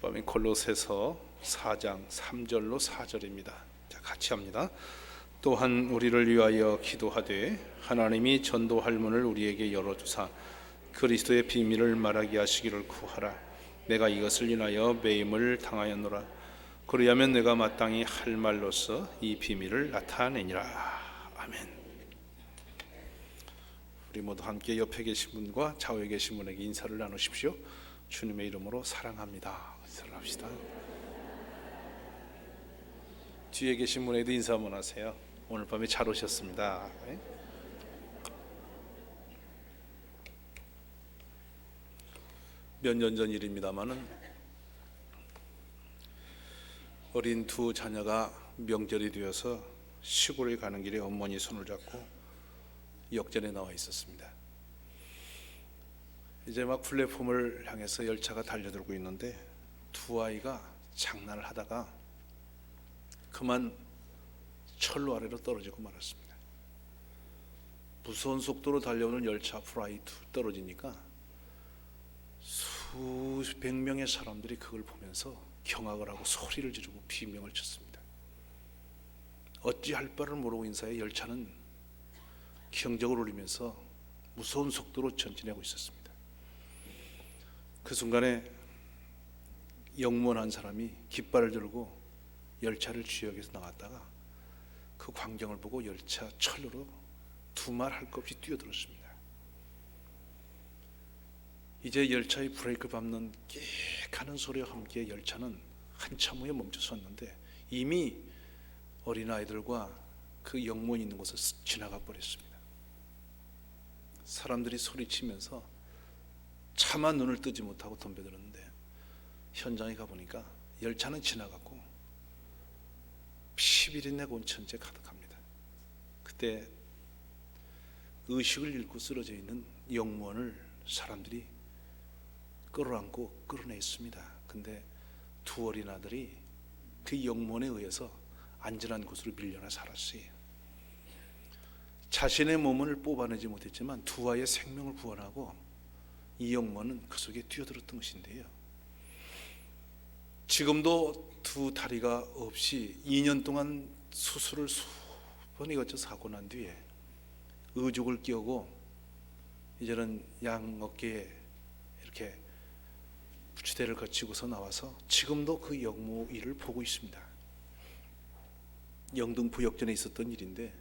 밤에 골로새서 4장 3절로 4절입니다. 자, 같이 합니다. 또한 우리를 위하여 기도하되 하나님이 전도할 문을 우리에게 열어주사 그리스도의 비밀을 말하게 하시기를 구하라. 내가 이것을 인하여 매임을 당하였노라. 그리하면 내가 마땅히 할 말로서 이 비밀을 나타내니라. 아멘. 우리 모두 함께 옆에 계신 분과 좌우에 계신 분에게 인사를 나누십시오. 주님의 이름으로 사랑합니다. 인사합시다. 뒤에 계신 분에게도 인사 한번 하세요. 오늘 밤에 잘 오셨습니다. 몇 년 전 일입니다마는 어린 두 자녀가 명절이 되어서 시골에 가는 길에 어머니 손을 잡고 역전에 나와 있었습니다. 이제 막 플랫폼을 향해서 열차가 달려들고 있는데 두 아이가 장난을 하다가 그만 철로 아래로 떨어지고 말았습니다. 무서운 속도로 달려오는 열차 앞으로 아이 둘 떨어지니까 수백 명의 사람들이 그걸 보면서 경악을 하고 소리를 지르고 비명을 쳤습니다. 어찌할 바를 모르고 인사에 열차는 경적을 울리면서 무서운 속도로 전진하고 있었습니다. 그 순간에 영무원 한 사람이 깃발을 들고 열차를 지역에서 나왔다가 그 광경을 보고 열차 철로로 두말 할 것 없이 뛰어들었습니다. 이제 열차의 브레이크 밟는 끽 하는 소리와 함께 열차는 한참 후에 멈춰섰는데 이미 어린아이들과 그 영무원이 있는 곳을 지나가 버렸습니다. 사람들이 소리치면서 차마 눈을 뜨지 못하고 덤벼들었는데 현장에 가보니까 열차는 지나갔고 피비린내 온천지에 가득합니다. 그때 의식을 잃고 쓰러져 있는 영무원을 사람들이 끌어안고 끌어냈습니다. 근데 두 어린 아들이 그 영무원에 의해서 안전한 곳으로 밀려나 살았어요. 자신의 몸을 뽑아내지 못했지만 두 아이의 생명을 구원하고 이 영무원은 그 속에 뛰어들었던 것인데요. 지금도 두 다리가 없이 2년 동안 수술을 수번이 거쳐서 하고 난 뒤에 의족을 끼우고 이제는 양 어깨에 이렇게 부추대를 거치고서 나와서 지금도 그 영무 일을 보고 있습니다. 영등포 역전에 있었던 일인데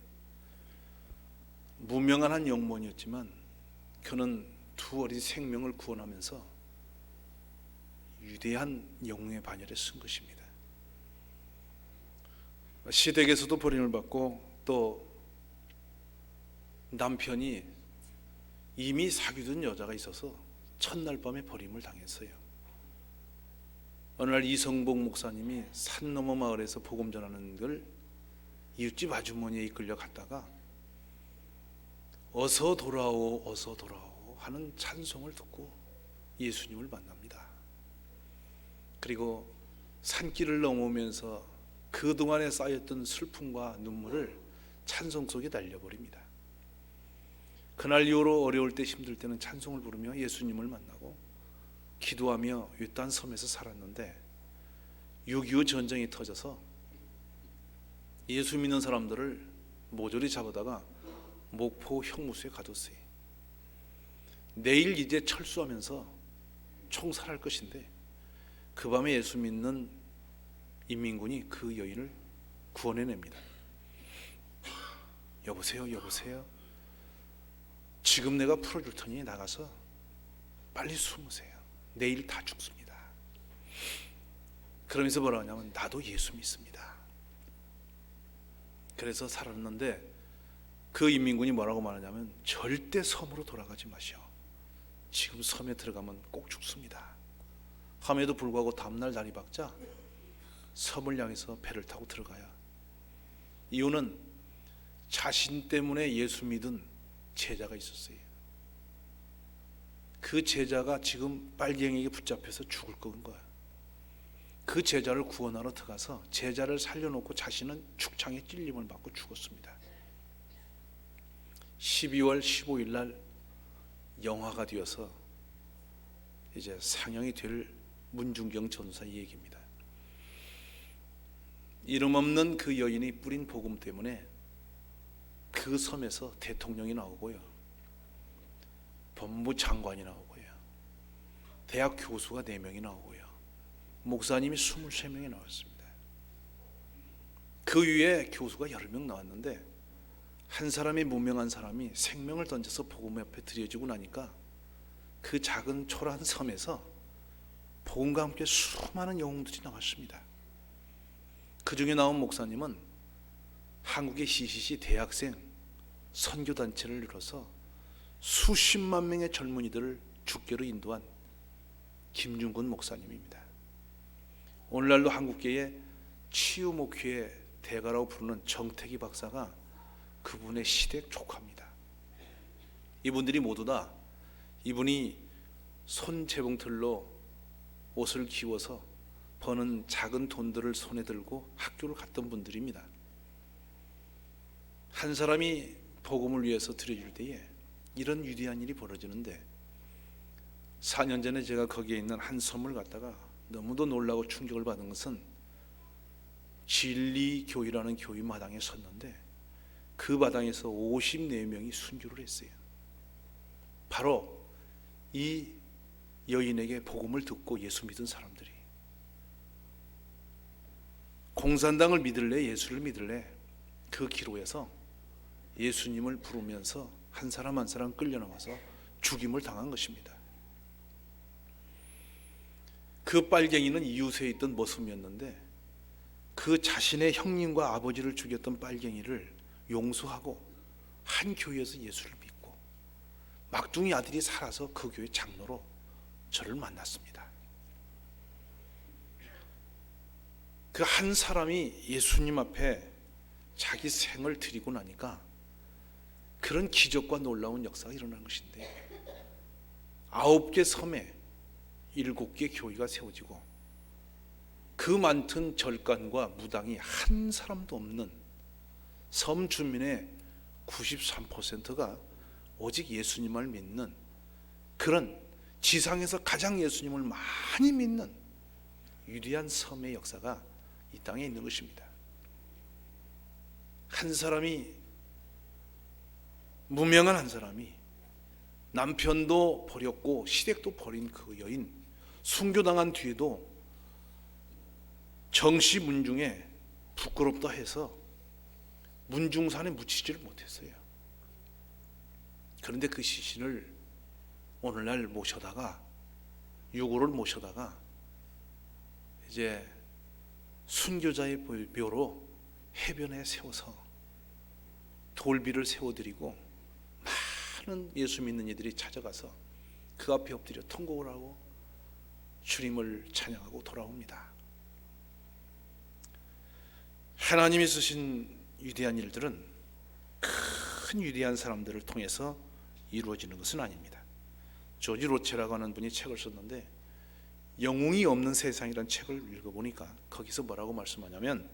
무명한 한 영무원이었지만 그는 두 어린 생명을 구원하면서 위대한 영웅의 반열에 쓴 것입니다. 시댁에서도 버림을 받고 또 남편이 이미 사귀던 여자가 있어서 첫날 밤에 버림을 당했어요. 어느 날 이성복 목사님이 산 너머 마을에서 복음 전하는 걸 이웃집 아주머니에 이끌려 갔다가 어서 돌아오 어서 돌아오 하는 찬송을 듣고 예수님을 만납니다. 그리고 산길을 넘으면서 그동안에 쌓였던 슬픔과 눈물을 찬송 속에 날려버립니다. 그날 이후로 어려울 때 힘들 때는 찬송을 부르며 예수님을 만나고 기도하며 외딴 섬에서 살았는데 6.25 전쟁이 터져서 예수 믿는 사람들을 모조리 잡아다가 목포 형무소에 가뒀어요. 내일 이제 철수하면서 총살할 것인데 그 밤에 예수 믿는 인민군이 그 여인을 구원해냅니다. 여보세요 여보세요, 지금 내가 풀어줄 테니 나가서 빨리 숨으세요. 내일 다 죽습니다. 그러면서 뭐라 하냐면 나도 예수 믿습니다. 그래서 살았는데 그 인민군이 뭐라고 말하냐면 절대 섬으로 돌아가지 마시오. 지금 섬에 들어가면 꼭 죽습니다. 함에도 불구하고 다음날 날이 밝자 섬을 향해서 배를 타고 들어가야. 이유는 자신 때문에 예수 믿은 제자가 있었어요. 그 제자가 지금 빨갱이에게 붙잡혀서 죽을 거인 거야. 그 제자를 구원하러 들어가서 제자를 살려놓고 자신은 축창에 찔림을 받고 죽었습니다. 12월 15일 날 영화가 되어서 이제 상영이 될 문중경 전사의 얘기입니다. 이름 없는 그 여인이 뿌린 복음 때문에 그 섬에서 대통령이 나오고요, 법무부 장관이 나오고요, 대학 교수가 4명이 나오고요, 목사님이 23명이 나왔습니다. 그 위에 교수가 10명 나왔는데, 한 사람이, 무명한 사람이 생명을 던져서 복음 옆에 드려지고 나니까 그 작은 초라한 섬에서 복음과 함께 수많은 영웅들이 나왔습니다. 그 중에 나온 목사님은 한국의 CCC 대학생 선교단체를 이뤄서 수십만 명의 젊은이들을 주께로 인도한 김중근 목사님입니다. 오늘날도 한국계의 치유 목회의 대가라고 부르는 정태기 박사가 그분의 시댁 조카입니다. 이분들이 모두 다 이분이 손재봉틀로 옷을 기워서 버는 작은 돈들을 손에 들고 학교를 갔던 분들입니다. 한 사람이 복음을 위해서 드려줄 때에 이런 위대한 일이 벌어지는데, 4년 전에 제가 거기에 있는 한 섬을 갔다가 너무도 놀라고 충격을 받은 것은, 진리교회라는 교회 마당에 섰는데 그 마당에서 54명이 순교를 했어요. 바로 이 여인에게 복음을 듣고 예수 믿은 사람들이. 공산당을 믿을래 예수를 믿을래, 그 기로에서 예수님을 부르면서 한 사람 한 사람 끌려나와서 죽임을 당한 것입니다. 그 빨갱이는 이웃에 있던 머슴이었는데 그 자신의 형님과 아버지를 죽였던 빨갱이를 용서하고 한 교회에서 예수를 믿고 막둥이 아들이 살아서 그 교회 장로로 저를 만났습니다. 그 한 사람이 예수님 앞에 자기 생을 드리고 나니까 그런 기적과 놀라운 역사가 일어난 것인데, 9개 섬에 7개 교회가 세워지고 그 많던 절간과 무당이 한 사람도 없는 섬 주민의 93%가 오직 예수님을 믿는, 그런 지상에서 가장 예수님을 많이 믿는 위대한 섬의 역사가 이 땅에 있는 것입니다. 한 사람이, 무명한 한 사람이 남편도 버렸고 시댁도 버린 그 여인, 순교당한 뒤에도 정시 문중에 부끄럽다 해서 문중산에 묻히지를 못했어요. 그런데 그 시신을 오늘날 모셔다가, 유골을 모셔다가 이제 순교자의 묘로 해변에 세워서 돌비를 세워드리고 많은 예수 믿는 이들이 찾아가서 그 앞에 엎드려 통곡을 하고 주님을 찬양하고 돌아옵니다. 하나님이 쓰신 위대한 일들은 큰 위대한 사람들을 통해서 이루어지는 것은 아닙니다. 조지 로체라고 하는 분이 책을 썼는데, 영웅이 없는 세상이라는 책을 읽어보니까 거기서 뭐라고 말씀하냐면,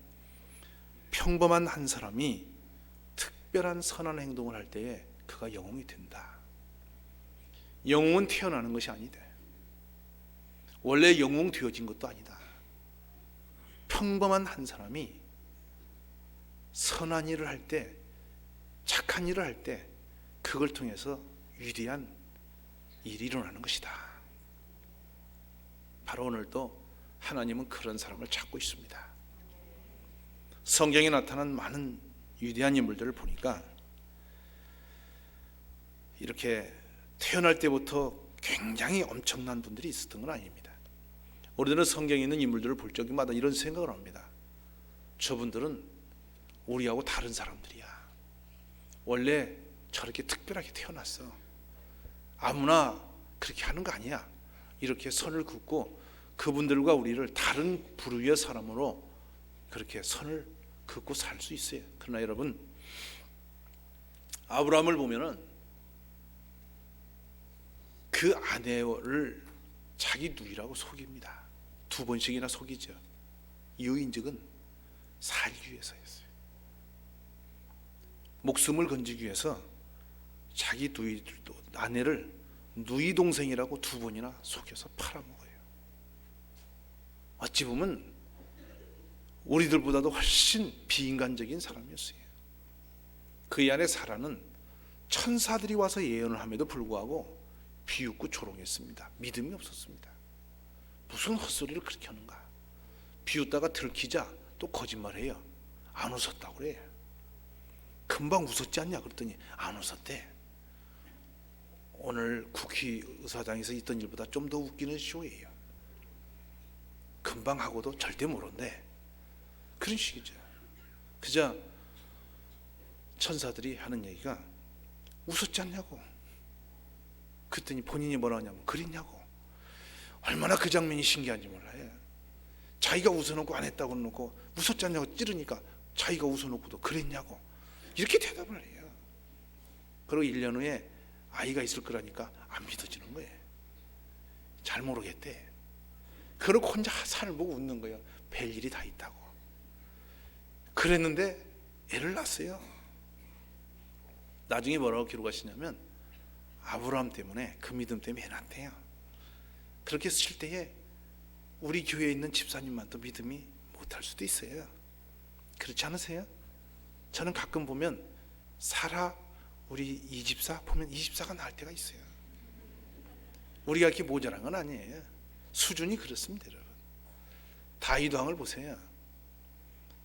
평범한 한 사람이 특별한 선한 행동을 할 때에 그가 영웅이 된다. 영웅은 태어나는 것이 아니다. 원래 영웅 되어진 것도 아니다. 평범한 한 사람이 선한 일을 할 때, 착한 일을 할 때 그걸 통해서 위대한 일이 일어나는 것이다. 바로 오늘도 하나님은 그런 사람을 찾고 있습니다. 성경에 나타난 많은 위대한 인물들을 보니까 이렇게 태어날 때부터 굉장히 엄청난 분들이 있었던 건 아닙니다. 우리들은 성경에 있는 인물들을 볼 적마다 이런 생각을 합니다. 저분들은 우리하고 다른 사람들이야. 원래 저렇게 특별하게 태어났어. 아무나 그렇게 하는 거 아니야. 이렇게 선을 긋고 그분들과 우리를 다른 부류의 사람으로 그렇게 선을 긋고 살 수 있어요. 그러나 여러분, 아브라함을 보면은 그 아내를 자기 누이라고 속입니다. 2번씩이나 속이죠. 이유인즉은 살기 위해서였어요. 목숨을 건지기 위해서 자기 누이들도, 아내를 누이 동생이라고 2번이나 속여서 팔아먹어요. 어찌 보면 우리들보다도 훨씬 비인간적인 사람이었어요. 그의 안에 사라는 천사들이 와서 예언을 함에도 불구하고 비웃고 조롱했습니다. 믿음이 없었습니다. 무슨 헛소리를 그렇게 하는가. 비웃다가 들키자 또 거짓말해요. 안 웃었다고 그래. 금방 웃었지 않냐 그랬더니 안 웃었대. 오늘 국회의사당에서 있던 일보다 좀 더 웃기는 쇼예요. 금방 하고도 절대 모른대. 그런 식이죠. 그저 천사들이 하는 얘기가 웃었지 않냐고. 그랬더니 본인이 뭐라 하냐면 그랬냐고. 얼마나 그 장면이 신기한지 몰라요. 자기가 웃어놓고 안 했다고 놓고 웃었지 않냐고 찌르니까 자기가 웃어놓고도 그랬냐고 이렇게 대답을 해요. 그리고 1년 후에 아이가 있을 거라니까 안 믿어지는 거예요. 잘 모르겠대. 그러고 혼자 산을 보고 웃는 거예요. 별일이 다 있다고. 그랬는데 애를 낳았어요. 나중에 뭐라고 기록하시냐면 아브라함 때문에, 그 믿음 때문에 애 낳았대요. 그렇게 쓰실 때에 우리 교회에 있는 집사님만도 믿음이 못할 수도 있어요. 그렇지 않으세요? 저는 가끔 보면 사라 우리 이 집사 보면 이 집사가 나을 때가 있어요. 우리가 이렇게 모자란 건 아니에요. 수준이 그렇습니다, 여러분. 다윗 왕을 보세요.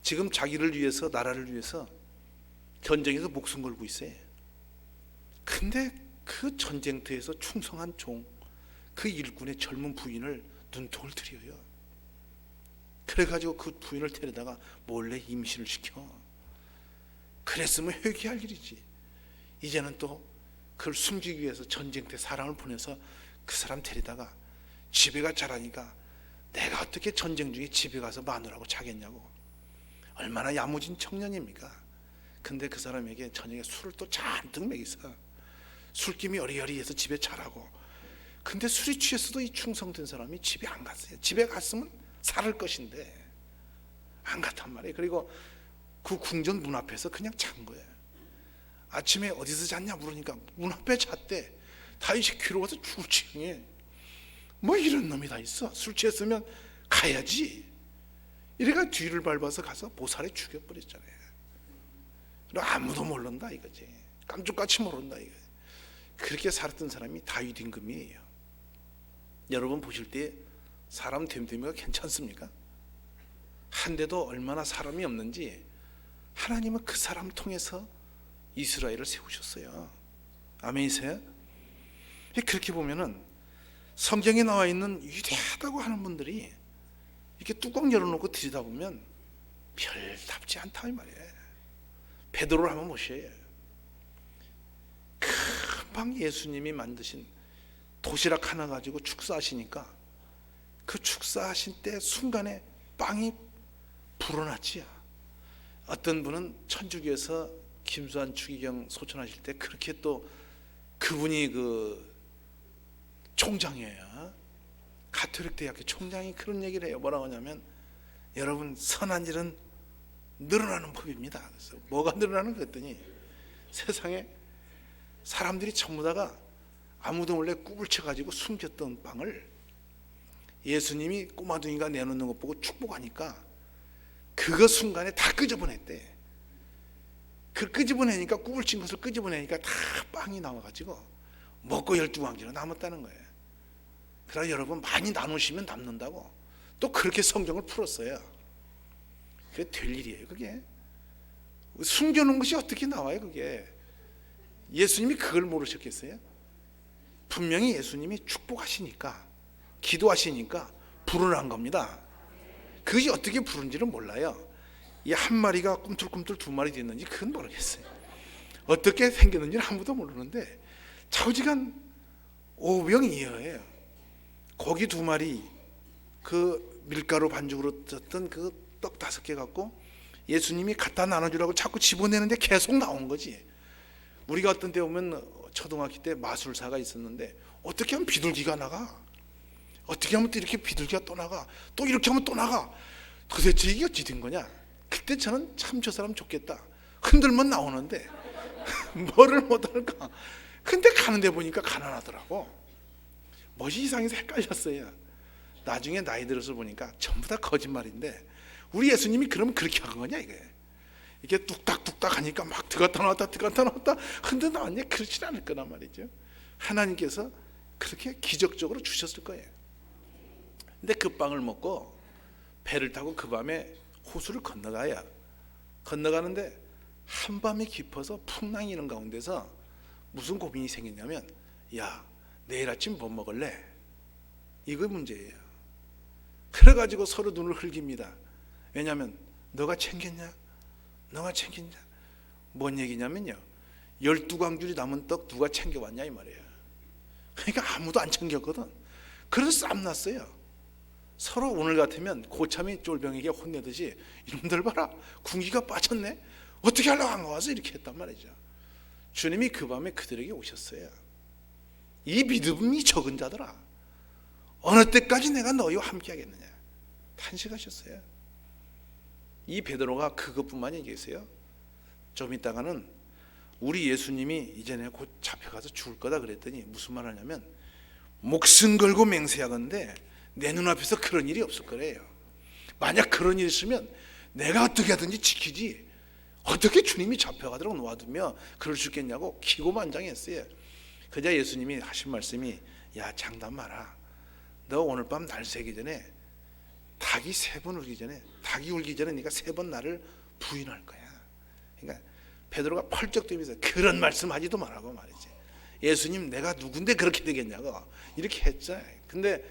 지금 자기를 위해서, 나라를 위해서 전쟁에서 목숨 걸고 있어요. 근데 그 전쟁터에서 충성한 종, 그 일꾼의 젊은 부인을 눈독을 들여요. 그래가지고 그 부인을 데려다가 몰래 임신을 시켜. 그랬으면 회개할 일이지. 이제는 또 그걸 숨기기 위해서 전쟁터 사람을 보내서 그 사람 데리다가 집에가 자라니까 내가 어떻게 전쟁 중에 집에 가서 마누라하고 자겠냐고. 얼마나 야무진 청년입니까? 근데 그 사람에게 저녁에 술을 또 잔뜩 먹였어. 술김이 어리어리해서 집에 자라고. 근데 술이 취했어도 이 충성된 사람이 집에 안 갔어요. 집에 갔으면 살을 것인데 안 갔단 말이에요. 그리고 그 궁전 문 앞에서 그냥 잔 거예요. 아침에 어디서 잤냐 물으니까 문 앞에 잤대. 다윗이 괴로워서 죽을 지경에 뭐 이런 놈이 다 있어. 술 취했으면 가야지. 이래가 뒤를 밟아서 가서 보살에 죽여버렸잖아요. 그리고 아무도 모른다 이거지. 깜짝같이 모른다 이거. 그렇게 살았던 사람이 다윗 임금이에요. 여러분 보실 때 사람 됨됨이가 괜찮습니까? 한데도 얼마나 사람이 없는지 하나님은 그 사람 통해서 이스라엘을 세우셨어요. 아멘이세요? 그렇게 보면은 성경에 나와 있는 위대하다고 하는 분들이 이렇게 뚜껑 열어놓고 들여다보면 별답지 않다 이 말이에요. 베드로를 한번 보셔요. 금방 예수님이 만드신 도시락 하나 가지고 축사하시니까 그 축사하신 때 순간에 빵이 불어났지요. 어떤 분은 천주교에서 김수환 추기경 소천하실 때 그렇게 또 그분이 그 총장이에요. 가톨릭 대학교 총장이 그런 얘기를 해요. 뭐라고 하냐면 여러분 선한 일은 늘어나는 법입니다. 그래서 뭐가 늘어나는 거 했더니 세상에 사람들이 전부 다가 아무도 몰래 꾹을 쳐가지고 숨겼던 빵을 예수님이 꼬마둥이가 내놓는 것 보고 축복하니까 그거 순간에 다 끄집어냈대. 그 끄집어내니까 꾹을 친 것을 끄집어내니까 다 빵이 나와가지고 먹고 12광지로 남았다는 거예요. 그러나 여러분 많이 나누시면 남는다고 또 그렇게 성경을 풀었어요. 그게 될 일이에요. 그게 숨겨놓은 것이 어떻게 나와요? 그게 예수님이 그걸 모르셨겠어요? 분명히 예수님이 축복하시니까 기도하시니까 불어난 겁니다. 그것이 어떻게 부른지는 몰라요. 이 한 마리가 꿈틀꿈틀 두 마리 됐는지 그건 모르겠어요. 어떻게 생겼는지는 아무도 모르는데 좌우지간 오병이어예요. 고기 두 마리, 그 밀가루 반죽으로 쪘던 그 떡 5개 갖고 예수님이 갖다 나눠주라고 자꾸 집어내는데 계속 나온 거지. 우리가 어떤 때 보면 초등학교 때 마술사가 있었는데 어떻게 하면 비둘기가 나가? 어떻게 하면 또 이렇게 비둘기가 또 나가? 또 이렇게 하면 또 나가? 도대체 이게 어찌 된 거냐? 그때 저는 참 저 사람 좋겠다. 흔들면 나오는데 뭐를 못할까? 근데 가는데 보니까 가난하더라고. 뭐지 이상해서 헷갈렸어요. 나중에 나이 들어서 보니까 전부 다 거짓말인데 우리 예수님이 그러면 그렇게 한 거냐 이게. 이게 뚝딱뚝딱 하니까 막 들어갔다 나왔다 흔들 나왔냐? 그렇진 않을 거란 말이죠. 하나님께서 그렇게 기적적으로 주셨을 거예요. 근데 그 빵을 먹고 배를 타고 그 밤에 호수를 건너가는데 한밤이 깊어서 풍랑이 있는 가운데서 무슨 고민이 생겼냐면, 야, 내일 아침 뭐 먹을래? 이거 문제예요. 그래가지고 서로 눈을 흘깁니다. 왜냐하면 너가 챙겼냐? 너가 챙겼냐? 뭔 얘기냐면요, 12광줄이 남은 떡 누가 챙겨왔냐 이 말이에요. 그러니까 아무도 안 챙겼거든. 그래서 싸움 났어요. 서로 오늘 같으면 고참이 쫄병에게 혼내듯이, 이놈들 봐라, 군기가 빠졌네, 어떻게 하려고 한 거 와서 이렇게 했단 말이죠. 주님이 그 밤에 그들에게 오셨어요. 이 믿음이 적은 자들아, 어느 때까지 내가 너희와 함께 하겠느냐 탄식하셨어요. 이 베드로가 그것뿐만이 아니겠어요? 좀 있다가는 우리 예수님이 이제 내가 곧 잡혀가서 죽을 거다 그랬더니 무슨 말 하냐면, 목숨 걸고 맹세하건대 내 눈앞에서 그런 일이 없을 거래요. 만약 그런 일이 있으면 내가 어떻게 하든지 지키지, 어떻게 주님이 잡혀가도록 놓아두며 그럴 수 있겠냐고 기고만장했어요. 그자 예수님이 하신 말씀이, 야, 장담 마라. 너 오늘 밤 날 새기 전에 닭이 3번 울기 전에, 닭이 울기 전에 네가 3번 나를 부인할 거야. 그러니까 베드로가 펄쩍 뛰면서 그런 말씀하지도 말라고 말이지. 예수님, 내가 누군데 그렇게 되겠냐고 이렇게 했죠. 근데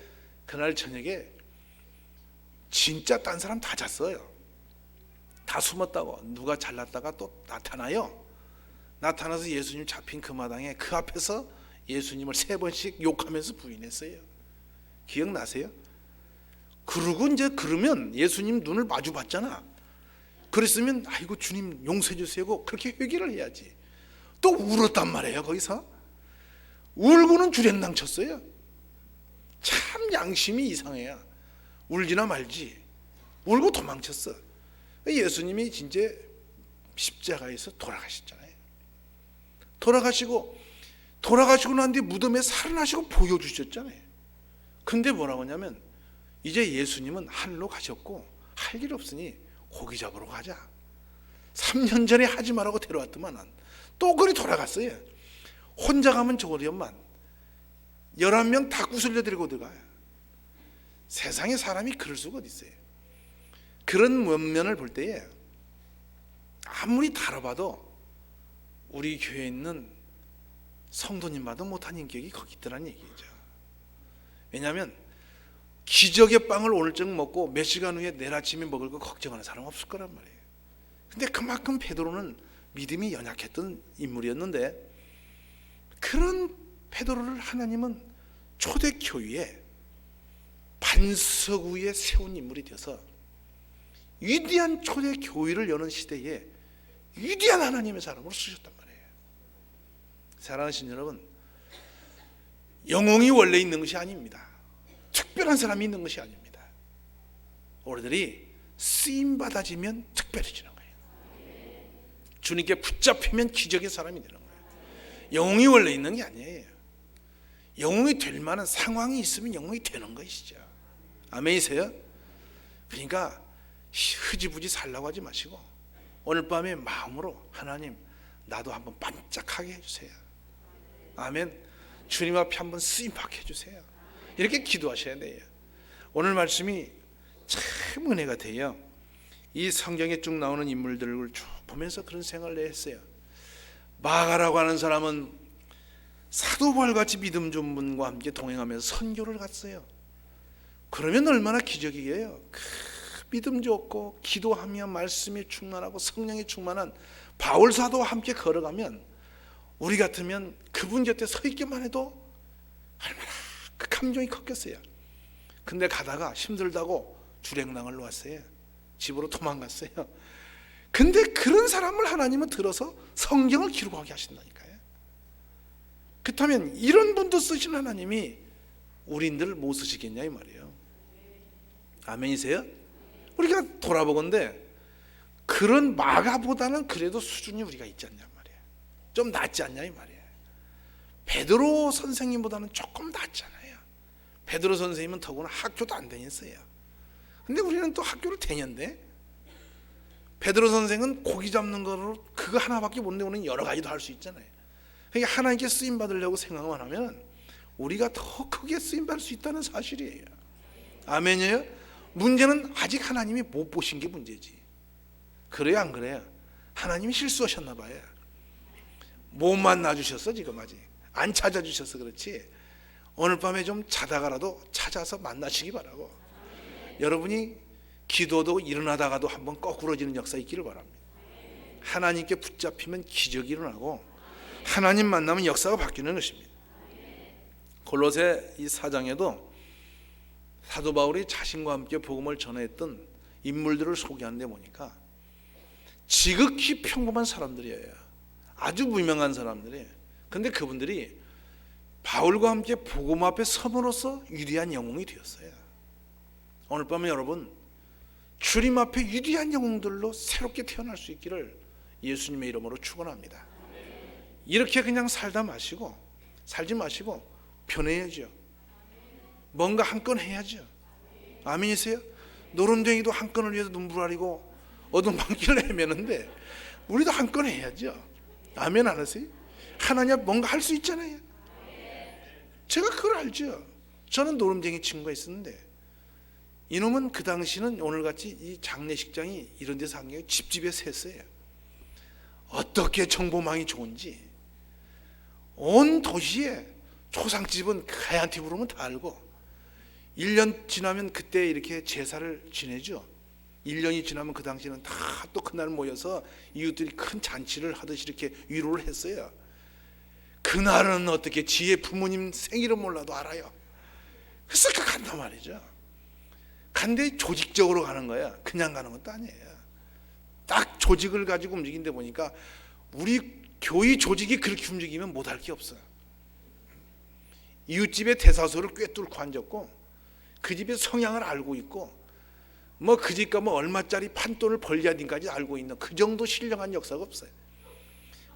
그날 저녁에 진짜 딴 사람 다 잤어요. 다 숨었다고. 누가 잘났다가 또 나타나요. 나타나서 예수님 잡힌 그 마당에 그 앞에서 예수님을 3번씩 욕하면서 부인했어요. 기억나세요? 그러고 이제 그러면 예수님 눈을 마주 봤잖아. 그랬으면 아이고 주님 용서해 주세요 그렇게 회개를 해야지. 또 울었단 말이에요. 거기서 울고는 주랭랑 쳤어요. 참 양심이 이상해요. 울지나 말지. 울고 도망쳤어. 예수님이 진짜 십자가에서 돌아가셨잖아요. 돌아가시고 난 뒤에 무덤에 살아나시고 보여주셨잖아요. 근데 뭐라고 하냐면, 이제 예수님은 하늘로 가셨고 할 일 없으니 고기 잡으러 가자. 3년 전에 하지 말라고 데려왔더만 또 그리 돌아갔어요. 혼자 가면 좋으련만 11명 다 구슬려 데리고 들어가요. 세상에 사람이 그럴 수가 어디 있어요. 그런 면면을 볼 때에 아무리 다뤄봐도 우리 교회에 있는 성도님마다 못한 인격이 거기 있더라는 얘기죠. 왜냐하면 기적의 빵을 오늘쯤 먹고 몇 시간 후에 내일 아침에 먹을 거 걱정하는 사람 없을 거란 말이에요. 근데 그만큼 베드로는 믿음이 연약했던 인물이었는데, 그런 베드로를 하나님은 초대교회에 반석 위에 세운 인물이 되어서 위대한 초대교회를 여는 시대에 위대한 하나님의 사람으로 쓰셨단 말이에요. 사랑하신 여러분, 영웅이 원래 있는 것이 아닙니다. 특별한 사람이 있는 것이 아닙니다. 우리들이 쓰임받아지면 특별해지는 거예요. 주님께 붙잡히면 기적의 사람이 되는 거예요. 영웅이 원래 있는 게 아니에요. 영웅이 될 만한 상황이 있으면 영웅이 되는 것이죠. 아멘이세요? 그러니까 흐지부지 살라고 하지 마시고 오늘 밤에 마음으로, 하나님 나도 한번 반짝하게 해주세요. 아멘. 주님 앞에 한번 쓰임받게 해주세요. 이렇게 기도하셔야 돼요. 오늘 말씀이 참 은혜가 돼요. 이 성경에 쭉 나오는 인물들을 쭉 보면서 그런 생각을 했어요. 마가라고 하는 사람은 사도 바울같이 믿음 좋은 분과 함께 동행하면서 선교를 갔어요. 그러면 얼마나 기적이에요. 믿음 좋고 기도하며 말씀이 충만하고 성령이 충만한 바울 사도와 함께 걸어가면 우리 같으면 그분 곁에 서 있기만 해도 얼마나 그 감정이 컸겠어요. 근데 가다가 힘들다고 주랭랑을 놓았어요. 집으로 도망갔어요. 근데 그런 사람을 하나님은 들어서 성경을 기록하게 하신다니까요. 그렇다면 이런 분도 쓰신 하나님이 우리들을 못 쓰시겠냐 이 말이에요. 아멘이세요? 우리가 돌아보건대 그런 마가보다는 그래도 수준이 우리가 있지 않냐 말이에요. 좀 낫지 않냐 이 말이에요. 베드로 선생님보다는 조금 낫잖아요. 베드로 선생님은 더구나 학교도 안 다녔어요. 근데 우리는 또 학교를 다녔는데, 베드로 선생은 고기 잡는 거로 그거 하나밖에 못 내고는 여러 가지도 할 수 있잖아요. 그러니까 하나님께 쓰임 받으려고 생각만 하면 우리가 더 크게 쓰임 받을 수 있다는 사실이에요. 아멘이에요? 문제는 아직 하나님이 못 보신 게 문제지. 그래요, 안 그래요? 하나님이 실수하셨나 봐요. 못 만나주셨어. 지금 아직 안 찾아주셔서 그렇지. 오늘 밤에 좀 자다가라도 찾아서 만나시기 바라고, 여러분이 기도도 일어나다가도 한번 거꾸러지는 역사 있기를 바랍니다. 하나님께 붙잡히면 기적이 일어나고 하나님 만나면 역사가 바뀌는 것입니다. 골로새 이 4장에도 사도 바울이 자신과 함께 복음을 전했던 인물들을 소개하는 데 보니까 지극히 평범한 사람들이에요. 아주 무명한 사람들이에요. 근데 그분들이 바울과 함께 복음 앞에 섬으로써 위대한 영웅이 되었어요. 오늘 밤에 여러분, 주님 앞에 위대한 영웅들로 새롭게 태어날 수 있기를 예수님의 이름으로 축원합니다. 이렇게 그냥 살지 마시고 변해야죠. 뭔가 한 건 해야죠. 아멘이세요? 노름쟁이도 한 건을 위해서 눈물 흘리고 어두운 밤길을 헤매는데 우리도 한 건 해야죠. 아멘 안 하세요? 하나님 뭔가 할 수 있잖아요. 제가 그걸 알죠. 저는 노름쟁이 친구가 있었는데 이놈은 그 당시는 오늘같이 이 장례식장이 이런 데서 한 게 집집에서 했어요. 어떻게 정보망이 좋은지 온 도시에 초상집은 하얀 티 부르면 다 알고, 1년 지나면 그때 이렇게 제사를 지내죠. 1년이 지나면 그 당시에는 다 또 그날 모여서 이웃들이 큰 잔치를 하듯이 이렇게 위로를 했어요. 그날은 어떻게 지혜 부모님 생일은 몰라도 알아요. 그래서 간단 말이죠. 간데 조직적으로 가는 거야. 그냥 가는 것도 아니에요. 딱 조직을 가지고 움직인데 보니까 우리 교회 조직이 그렇게 움직이면 못할 게 없어요. 이웃집에 대사소를 꿰뚫고 앉았고 그 집의 성향을 알고 있고 뭐 그 집 가면 얼마짜리 판돈을 벌려야 되는까지 알고 있는 그 정도 신령한 역사가 없어요.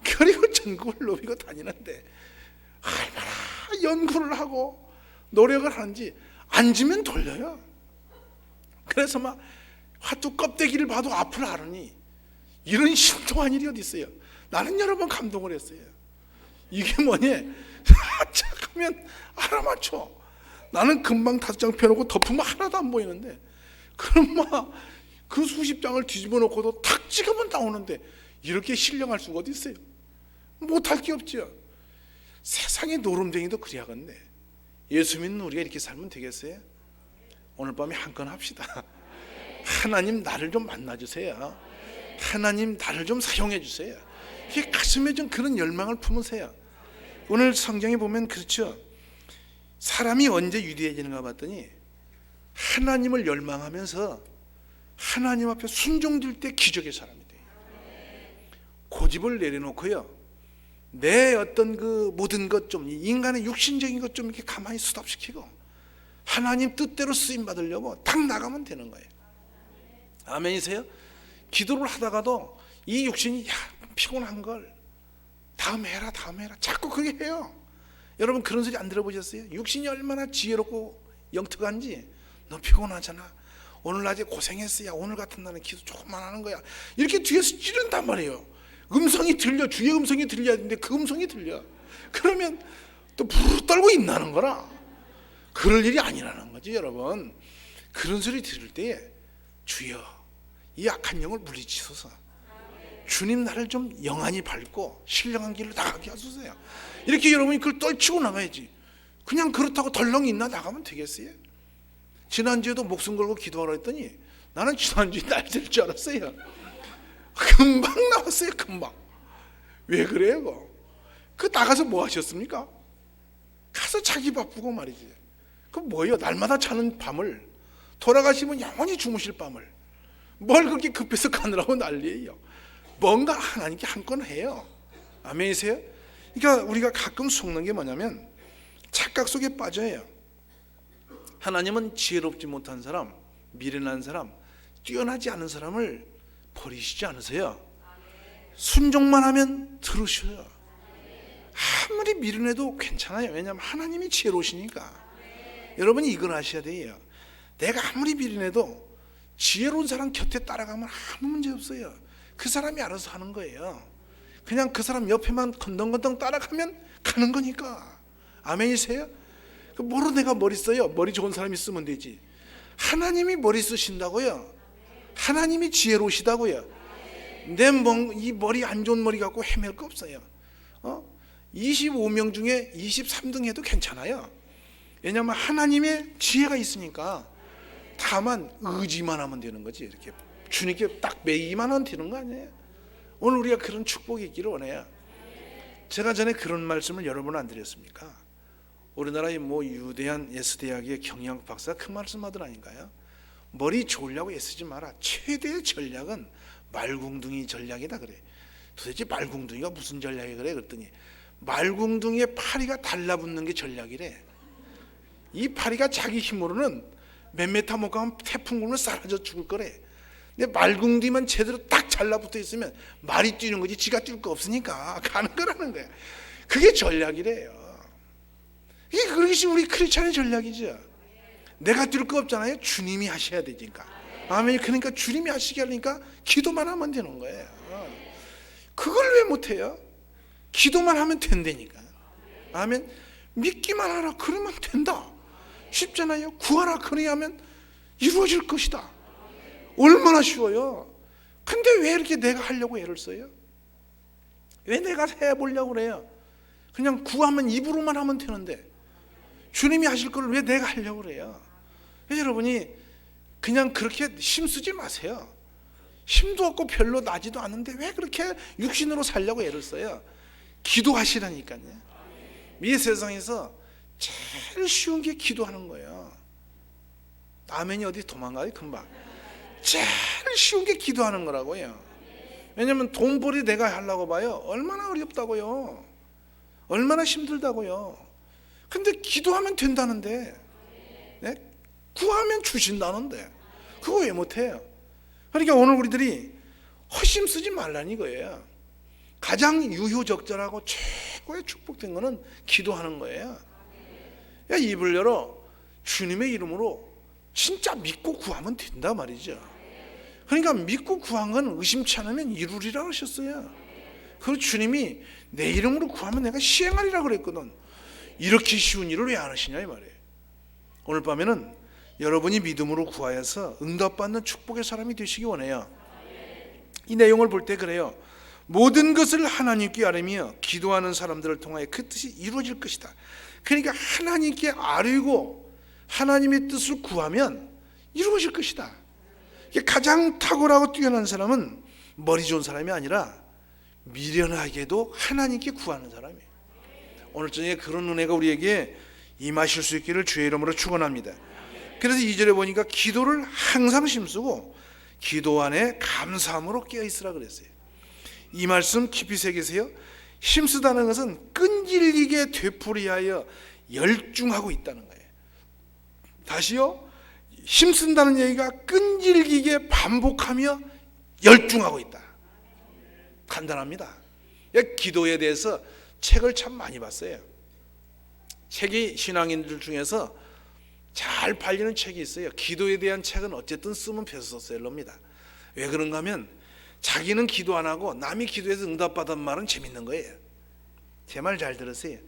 그리고 전국을 누비고 다니는데 얼마나 연구를 하고 노력을 하는지 앉으면 돌려요. 그래서 막 화투 껍데기를 봐도 앞을 알으니 이런 신통한 일이 어디 있어요. 나는 여러 번 감동을 했어요. 이게 뭐니? 하면 알아맞혀. 나는 금방 5장 펴놓고 덮으면 하나도 안 보이는데 그럼 막 그 수십 장을 뒤집어 놓고도 탁 찍으면 나오는데 이렇게 신령할 수가 어디 있어요? 못할 게 없죠. 세상의 노름쟁이도 그래야겠네. 예수 믿는 우리가 이렇게 살면 되겠어요? 오늘 밤에 한 건 합시다. 하나님 나를 좀 만나주세요. 하나님 나를 좀 사용해 주세요. 이게 가슴에 좀 그런 열망을 품으세요. 오늘 성경에 보면 그렇죠. 사람이 언제 위대해지는가 봤더니 하나님을 열망하면서 하나님 앞에 순종될 때 기적의 사람이 돼요. 고집을 내려놓고요, 내 어떤 그 모든 것 좀 인간의 육신적인 것 좀 이렇게 가만히 스톱시키고 하나님 뜻대로 쓰임 받으려고 딱 나가면 되는 거예요. 아멘이세요? 기도를 하다가도 이 육신이 피곤한 걸 다음에 해라 자꾸 그게 해요. 여러분 그런 소리 안 들어보셨어요? 육신이 얼마나 지혜롭고 영특한지. 너 피곤하잖아, 오늘 낮에 고생했어야 오늘 같은 날은 기도 조금만 하는 거야, 이렇게 뒤에서 찌른단 말이에요. 음성이 들려, 주의 음성이 들려야 되는데 그 음성이 들려. 그러면 또 부르르 떨고 있나는 거라. 그럴 일이 아니라는 거지. 여러분 그런 소리 들을 때에 주여 이 악한 영을 물리치소서, 주님 나를 좀 영안이 밝고 신령한 길로 나가게 하소서요. 이렇게 여러분이 그걸 떨치고 나가야지. 그냥 그렇다고 덜렁 있나 나가면 되겠어요? 지난주에도 목숨 걸고 기도하라 했더니 나는 지난주에 날 될 줄 알았어요. 금방 나왔어요. 금방. 왜 그래요? 그 나가서 뭐 하셨습니까? 가서 자기 바쁘고 말이지. 그 뭐예요? 날마다 자는 밤을, 돌아가시면 영원히 주무실 밤을 뭘 그렇게 급해서 가느라고 난리예요. 뭔가 하나님께 한 건 해요. 아멘이세요? 그러니까 우리가 가끔 속는 게 뭐냐면 착각 속에 빠져요. 하나님은 지혜롭지 못한 사람, 미련한 사람, 뛰어나지 않은 사람을 버리시지 않으세요. 순종만 하면 들으셔요. 아무리 미련해도 괜찮아요. 왜냐하면 하나님이 지혜로우시니까. 여러분이 이걸 아셔야 돼요. 내가 아무리 미련해도 지혜로운 사람 곁에 따라가면 아무 문제 없어요. 그 사람이 알아서 하는 거예요. 그냥 그 사람 옆에만 건덩건덩 따라가면 가는 거니까. 아멘이세요? 뭐로 내가 머리 써요? 머리 좋은 사람이 쓰면 되지. 하나님이 머리 쓰신다고요. 하나님이 지혜로우시다고요. 이 머리 안 좋은 머리 갖고 헤맬 거 없어요. 25명 중에 23등 해도 괜찮아요. 왜냐하면 하나님의 지혜가 있으니까. 다만 의지만 하면 되는 거지. 이렇게 주님께 딱 매이만 하면 되는 거 아니에요? 오늘 우리가 그런 축복이 있기를 원해요. 제가 전에 그런 말씀을 여러 번 안 드렸습니까? 우리나라의 유대한 예수대학의 경영학 박사가 그 말씀 하더라니까요. 머리 좋으려고 애쓰지 마라. 최대의 전략은 말궁둥이 전략이다 그래. 도대체 말궁둥이가 무슨 전략이 그래? 그랬더니 말궁둥이의 파리가 달라붙는 게 전략이래. 이 파리가 자기 힘으로는 몇 메타 못 가면 태풍 불면 사라져 죽을 거래. 근데 말궁둥이만 제대로 딱 잘라붙어 있으면 말이 뛰는 거지 지가 뛸 거 없으니까 가는 거라는 거야. 그게 전략이래요. 이게 그것이 우리 크리스찬의 전략이죠. 내가 뛸 거 없잖아요. 주님이 하셔야 되니까. 아멘. 그러니까 주님이 하시게 하니까 기도만 하면 되는 거예요. 그걸 왜 못해요? 기도만 하면 된다니까. 아멘. 믿기만 하라 그러면 된다. 쉽잖아요. 구하라 그리하면 이루어질 것이다. 얼마나 쉬워요. 근데 왜 이렇게 내가 하려고 애를 써요? 왜 내가 해보려고 그래요? 그냥 구하면 입으로만 하면 되는데 주님이 하실 걸 왜 내가 하려고 그래요? 여러분이 그냥 그렇게 힘쓰지 마세요. 힘도 없고 별로 나지도 않은데 왜 그렇게 육신으로 살려고 애를 써요? 기도하시라니까요. 이 세상에서 제일 쉬운 게 기도하는 거예요. 아멘이 어디 도망가요? 금방. 제일 쉬운 게 기도하는 거라고요. 왜냐하면 돈벌이 내가 하려고 봐요. 얼마나 어렵다고요. 얼마나 힘들다고요. 근데 기도하면 된다는데, 네? 구하면 주신다는데 그거 왜 못해요? 그러니까 오늘 우리들이 허심 쓰지 말라는 거예요. 가장 유효적절하고 최고의 축복된 거는 기도하는 거예요. 야, 입을 열어 주님의 이름으로 진짜 믿고 구하면 된다 말이죠. 그러니까 믿고 구한 건 의심치 않으면 이루리라 하셨어요. 그리고 주님이 내 이름으로 구하면 내가 시행하리라 그랬거든. 이렇게 쉬운 일을 왜 안 하시냐 이 말이에요. 오늘 밤에는 여러분이 믿음으로 구하여서 응답받는 축복의 사람이 되시기 원해요. 이 내용을 볼 때 그래요. 모든 것을 하나님께 아뢰며 기도하는 사람들을 통하여 그 뜻이 이루어질 것이다. 그러니까 하나님께 아뢰고 하나님의 뜻을 구하면 이루어질 것이다. 가장 탁월하고 뛰어난 사람은 머리 좋은 사람이 아니라 미련하게도 하나님께 구하는 사람이에요. 오늘 저녁에 그런 은혜가 우리에게 임하실 수 있기를 주의 이름으로 축원합니다. 그래서 2절에 보니까 기도를 항상 힘쓰고 기도 안에 감사함으로 깨어있으라 그랬어요. 이 말씀 깊이 새기세요. 힘쓰다는 것은 끈질기게 되풀이하여 열중하고 있다는 거예요. 다시요. 힘쓴다는 얘기가 끈질기게 반복하며 열중하고 있다. 간단합니다. 기도에 대해서 책을 참 많이 봤어요. 책이 신앙인들 중에서 잘 팔리는 책이 있어요. 기도에 대한 책은 어쨌든 쓰면 베스트셀러입니다. 왜 그런가 하면 자기는 기도 안 하고 남이 기도해서 응답받은 말은 재밌는 거예요. 제 말 잘 들으세요.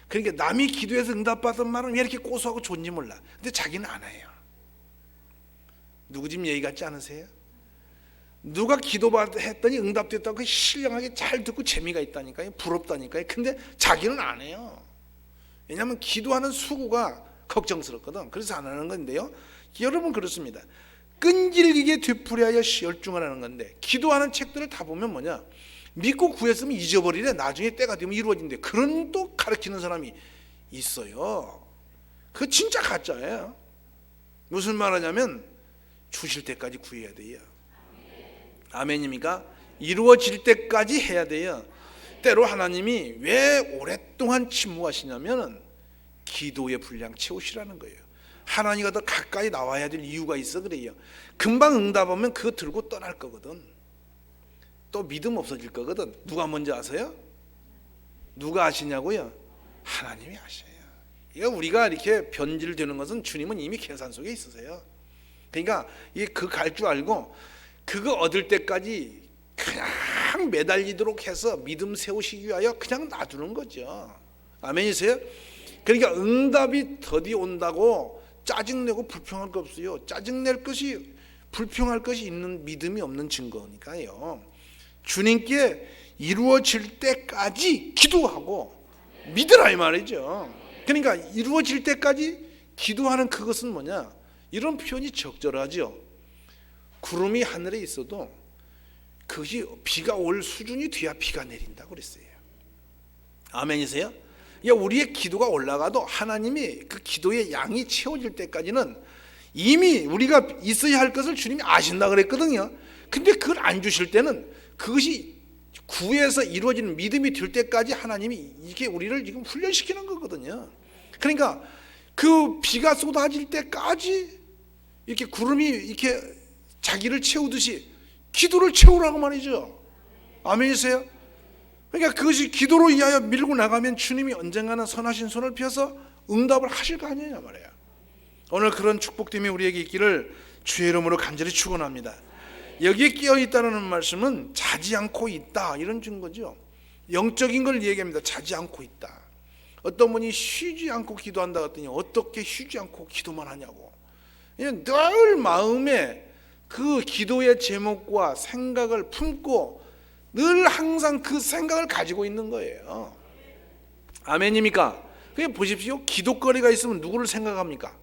그러니까 남이 기도해서 응답받은 말은 왜 이렇게 고소하고 좋은지 몰라. 근데 자기는 안 해요. 누구 집 얘기 같지 않으세요? 누가 기도했더니 응답됐다고 신령하게 잘 듣고 재미가 있다니까요. 부럽다니까요. 근데 자기는 안 해요. 왜냐하면 기도하는 수고가 걱정스럽거든. 그래서 안 하는 건데요. 여러분 그렇습니다. 끈질기게 되풀이하여 열중하라는 건데 기도하는 책들을 다 보면 뭐냐, 믿고 구했으면 잊어버리래. 나중에 때가 되면 이루어진대. 그런 또 가르치는 사람이 있어요. 그거 진짜 가짜예요. 무슨 말하냐면 주실 때까지 구해야 돼요. 아멘입니까? 이루어질 때까지 해야 돼요. 때로 하나님이 왜 오랫동안 침묵하시냐면 기도의 분량 채우시라는 거예요. 하나님과 더 가까이 나와야 될 이유가 있어 그래요. 금방 응답하면 그거 들고 떠날 거거든. 또 믿음 없어질 거거든. 누가 먼저 아세요? 누가 아시냐고요? 하나님이 아셔요. 우리가 이렇게 변질되는 것은 주님은 이미 계산 속에 있으세요. 그러니까 그 갈 줄 알고 그거 얻을 때까지 그냥 매달리도록 해서 믿음 세우시기 위하여 그냥 놔두는 거죠. 아멘이세요? 그러니까 응답이 더디 온다고 짜증내고 불평할 거 없어요. 짜증낼 것이, 불평할 것이 있는 믿음이 없는 증거니까요. 주님께 이루어질 때까지 기도하고 믿으라 이 말이죠. 그러니까 이루어질 때까지 기도하는 그것은 뭐냐? 이런 표현이 적절하죠. 구름이 하늘에 있어도 그것이 비가 올 수준이 돼야 비가 내린다고 그랬어요. 아멘이세요? 우리의 기도가 올라가도 하나님이 그 기도의 양이 채워질 때까지는 이미 우리가 있어야 할 것을 주님이 아신다 그랬거든요. 근데 그걸 안 주실 때는 그것이 구해서 이루어지는 믿음이 될 때까지 하나님이 이게 우리를 지금 훈련시키는 거거든요. 그러니까 그 비가 쏟아질 때까지 이렇게 구름이 이렇게 자기를 채우듯이 기도를 채우라고 말이죠. 아멘이세요? 그러니까 그것이 기도로 인하여 밀고 나가면 주님이 언젠가는 선하신 손을 펴서 응답을 하실 거 아니냐 말이에요. 오늘 그런 축복됨이 우리에게 있기를 주의 이름으로 간절히 축원합니다. 여기에 끼어 있다는 말씀은 자지 않고 있다 이런 증거죠. 영적인 걸 얘기합니다. 자지 않고 있다. 어떤 분이 쉬지 않고 기도한다 했더니 어떻게 쉬지 않고 기도만 하냐고. 늘 마음에 그 기도의 제목과 생각을 품고 늘 항상 그 생각을 가지고 있는 거예요. 아멘입니까? 그게 보십시오. 기도거리가 있으면 누구를 생각합니까?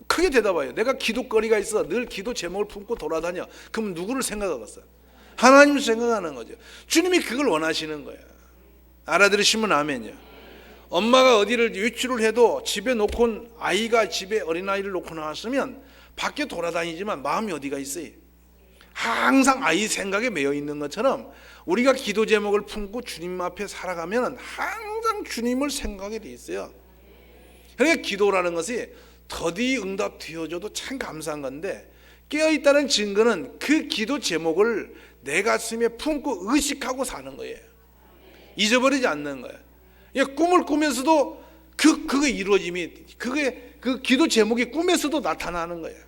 크게 대답해요. 내가 기도거리가 있어 늘 기도 제목을 품고 돌아다녀. 그럼 누구를 생각하겠어? 하나님을 생각하는 거죠. 주님이 그걸 원하시는 거예요. 알아들으시면 아멘이요. 엄마가 어디를 외출을 해도 집에 놓고 아이가 집에 어린아이를 놓고 나왔으면 밖에 돌아다니지만 마음이 어디가 있어요? 항상 아이 생각에 매여 있는 것처럼 우리가 기도 제목을 품고 주님 앞에 살아가면 항상 주님을 생각하게 돼 있어요. 그러니까 기도라는 것이 더디 응답되어줘도 참 감사한 건데 깨어있다는 증거는 그 기도 제목을 내 가슴에 품고 의식하고 사는 거예요. 잊어버리지 않는 거예요. 꿈을 꾸면서도 그게 이루어짐이 그 기도 제목이 꿈에서도 나타나는 거예요.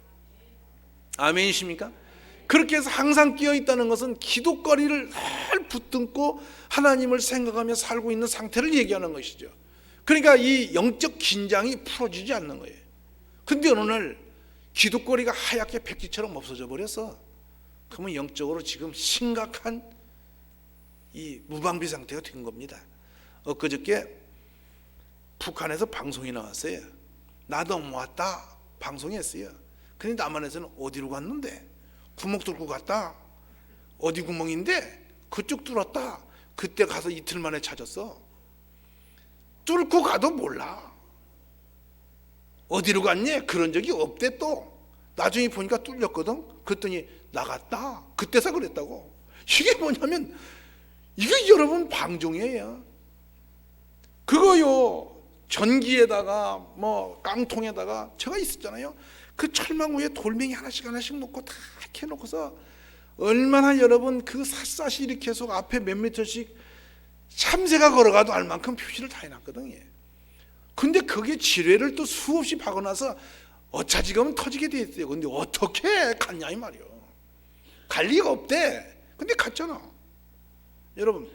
아멘이십니까? 그렇게 해서 항상 끼어있다는 것은 기도거리를 늘 붙들고 하나님을 생각하며 살고 있는 상태를 얘기하는 것이죠. 그러니까 이 영적 긴장이 풀어지지 않는 거예요. 근데 어느 날 기도거리가 하얗게 백지처럼 없어져 버려서 그러면 영적으로 지금 심각한 이 무방비 상태가 된 겁니다. 엊그저께 북한에서 방송이 나왔어요. 나도 모았다 방송했어요. 근데 남한에서는 어디로 갔는데? 구멍 뚫고 갔다. 어디 구멍인데? 그쪽 뚫었다. 그때 가서 이틀 만에 찾았어. 뚫고 가도 몰라. 어디로 갔니? 그런 적이 없대 또. 나중에 보니까 뚫렸거든. 그랬더니 나갔다. 그때서 그랬다고. 이게 뭐냐면 이게 여러분 방종이에요. 그거요. 전기에다가 뭐 깡통에다가 제가 있었잖아요. 그 철망 위에 돌멩이 하나씩 놓고 다 이렇게 놓고서 얼마나 여러분 그 샅샅이 이렇게 해서 앞에 몇 미터씩 참새가 걸어가도 알 만큼 표시를 다 해놨거든요. 근데 그게 지뢰를 또 수없이 박아놔서 어차지가면 터지게 돼 있어요. 근데 어떻게 갔냐 이 말이요. 갈 리가 없대. 근데 갔잖아. 여러분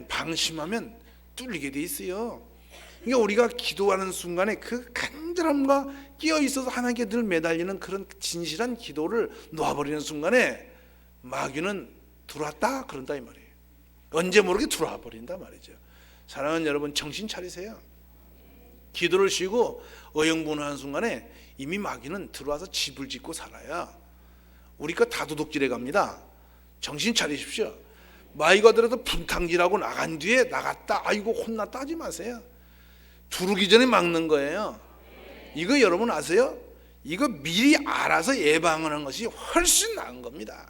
방심하면 뚫리게 돼 있어요. 그러니까 우리가 기도하는 순간에 그 간절함과 끼어 있어서 하나님께 늘 매달리는 그런 진실한 기도를 놓아버리는 순간에 마귀는 들어왔다 그런다 이 말이에요. 언제 모르게 들어와 버린다 말이죠. 사랑하는 여러분 정신 차리세요. 기도를 쉬고 어영분하는 순간에 이미 마귀는 들어와서 집을 짓고 살아야 우리 거 다 도둑질해 갑니다. 정신 차리십시오. 마귀가 들어서 분탕질하고 나간 뒤에 나갔다 아이고 혼났다 하지 마세요. 두르기 전에 막는 거예요. 이거 여러분 아세요? 이거 미리 알아서 예방하는 것이 훨씬 나은 겁니다.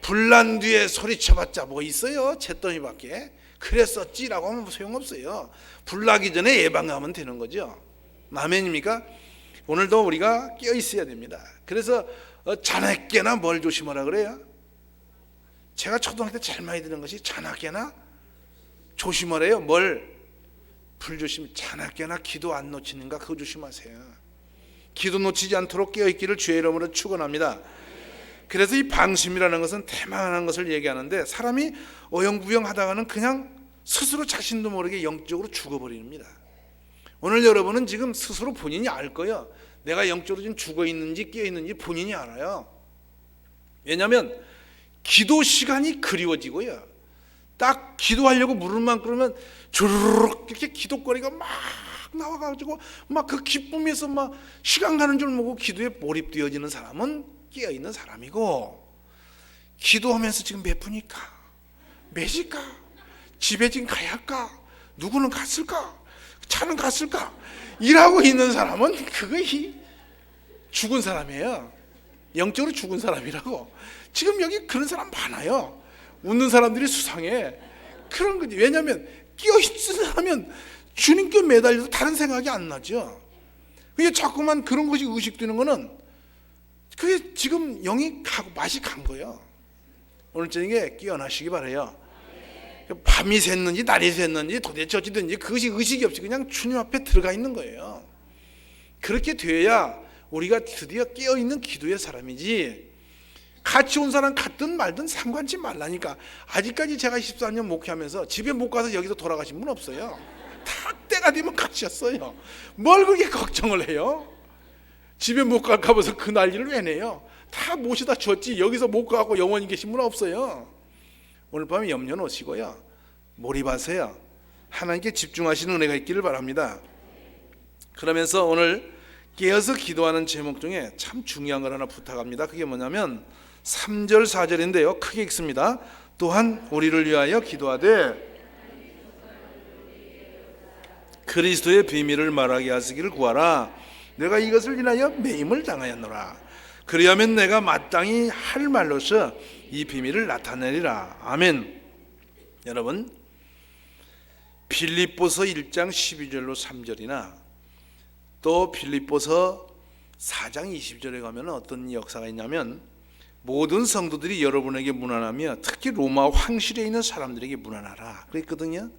불난 뒤에 소리쳐봤자 뭐 있어요? 잿더미밖에. 그랬었지라고 하면 소용없어요. 불나기 전에 예방하면 되는 거죠. 아멘입니까? 오늘도 우리가 깨어 있어야 됩니다. 그래서 자나깨나 뭘 조심하라 그래요? 제가 초등학교 때 제일 많이 들은 것이 자나깨나 조심하래요. 뭘? 불조심, 자나깨나 기도 안 놓치는가 그거 조심하세요. 기도 놓치지 않도록 깨어있기를 주의 이름으로 축원합니다. 그래서 이 방심이라는 것은 태만한 것을 얘기하는데, 사람이 어영부영하다가는 그냥 스스로 자신도 모르게 영적으로 죽어버립니다. 오늘 여러분은 지금 스스로 본인이 알 거예요. 내가 영적으로 지금 죽어있는지 깨어있는지 본인이 알아요. 왜냐하면 기도 시간이 그리워지고요, 딱 기도하려고 무릎만 꿇으면 주르륵 이렇게 기도거리가 막 나와가지고 막 그 기쁨에서 막 시간 가는 줄 모르고 기도에 몰입되어지는 사람은 깨어있는 사람이고, 기도하면서 지금 몇 분일까? 몇 시일까? 집에 지금 가야 할까? 누구는 갔을까? 차는 갔을까? 일하고 있는 사람은 그거이 죽은 사람이에요. 영적으로 죽은 사람이라고. 지금 여기 그런 사람 많아요. 웃는 사람들이 수상해. 그런 거지. 왜냐하면 끼어있으면 주님께 매달려도 다른 생각이 안 나죠. 그게 자꾸만 그런 것이 의식되는 거는 그게 지금 영이 가고 맛이 간 거예요. 오늘 저녁에 깨어나시기 바라요. 밤이 샜는지 날이 샜는지 도대체 어찌든지 그것이 의식이 없이 그냥 주님 앞에 들어가 있는 거예요. 그렇게 돼야 우리가 드디어 깨어있는 기도의 사람이지, 같이 온 사람 갔든 말든 상관치 말라니까. 아직까지 제가 14년 목회하면서 집에 못 가서 여기서 돌아가신 분 없어요. 다 때가 되면 가셨어요. 뭘 그렇게 걱정을 해요? 집에 못 가봐서 그 난리를 왜 내요? 다 모시다 줬지 여기서 못 가고 영원히 계신 분 없어요. 오늘 밤에 염려 놓으시고요, 몰입하세요. 하나님께 집중하시는 은혜가 있기를 바랍니다. 그러면서 오늘 깨어서 기도하는 제목 중에 참 중요한 걸 하나 부탁합니다. 그게 뭐냐면 3절 4절인데요 크게 읽습니다. 또한 우리를 위하여 기도하되 그리스도의 비밀을 말하게 하시기를 구하라. 내가 이것을 인하여 매임을 당하였노라. 그리하면 내가 마땅히 할 말로서 이 비밀을 나타내리라. 아멘. 여러분, 빌립보서 1장 12절로 3절이나 또 빌립보서 4장 20절에 가면 어떤 역사가 있냐면, 모든 성도들이 여러분에게 문안하며 특히 로마 황실에 있는 사람들에게 문안하라 그랬거든요.